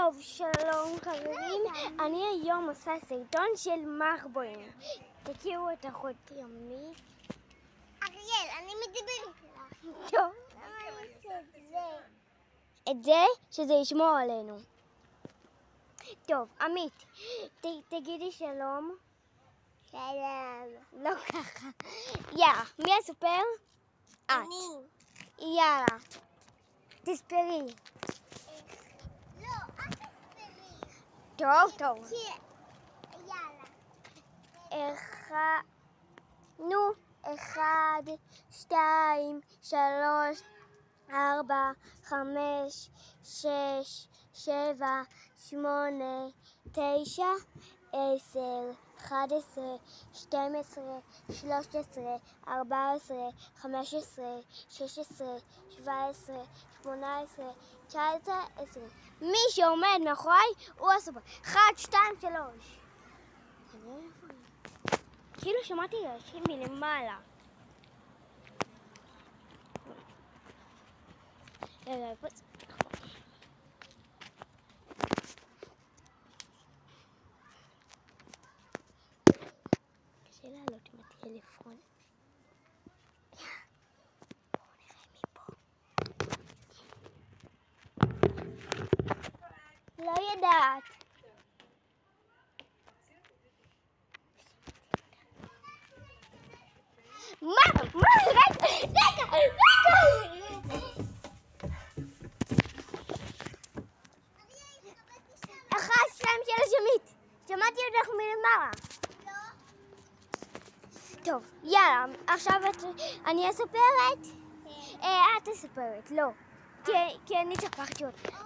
טוב, שלום חברים, אני היום עושה סרטון של מחבואים. תכירו את אחותי עמית. אריאל, אני מדברת לך. טוב. למה אני עושה את זה? את זה שזה ישמור עלינו. טוב, עמית, תגידי שלום. שלום. לא ככה. יאללה, מי הסופר? את. אני. יאללה, תספרי. לא, את תספרי. טוב. יאללה. נו, 1, 2, 3, 4, 5, 6, 7, 8, 9, 10, 11, 12, 13, 14, 15, 16, 17, 18, 19, 20. מי שעומד מאחורי הוא הסופר. 1, 2, 3. כאילו שמעתי להשאיר מלמעלה. קשה לעלות עם הטלפון. בואו נראה מפה. לא יודעת. רגע! 1, 2, 3 עמית. שמעתי אותך מלמעלה. טוב, יאללה, עכשיו אני אספרת? את אספרת, לא. כי אני ספרתי אותך.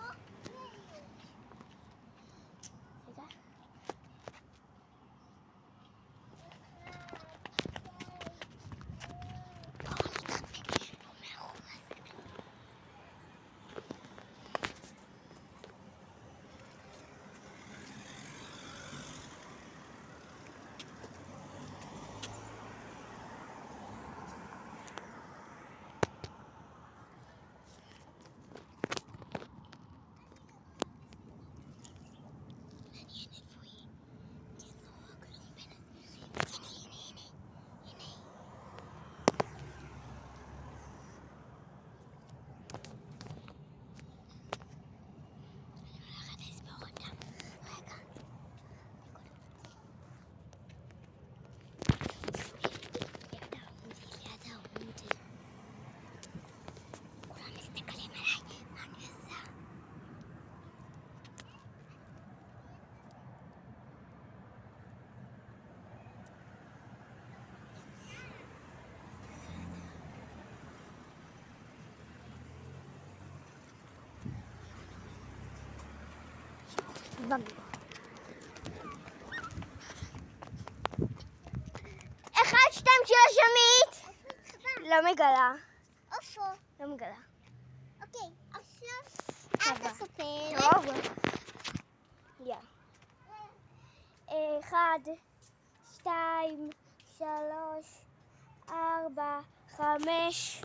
במקום. 1, 2, 3 עמית. לא מגלה. אופו. לא מגלה. אוקיי, עכשיו את תספר. טוב. יאללה. 1, 2, 3, 4, 5,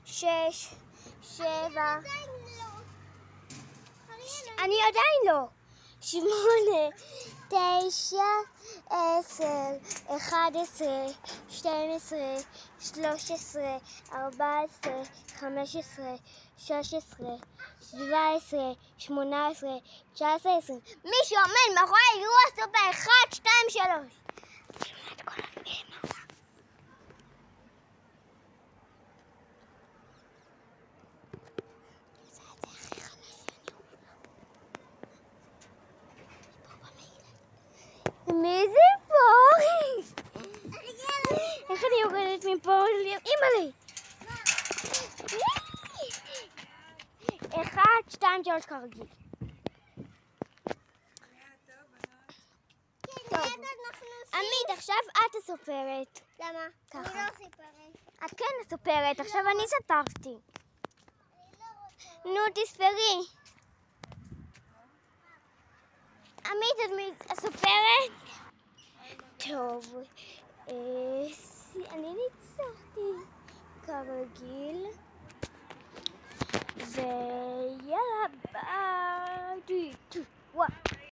6, 7. אני עדיין לא. 8, 9, 10, 11, 12, 13, 14, 15, 16, 17, 18, 19, 20. מי שעומד מאחורי הוא הסופר. 1, 2, 3. מי זה פה? איך אני יורדת מפה? אימא'לי! 1, 2, 3 כרגיל. טוב. עמית, עכשיו את הסופרת. למה? ככה. אני לא סיפרת. את כן הסופרת, עכשיו אני ספרתי. נו, תספרי.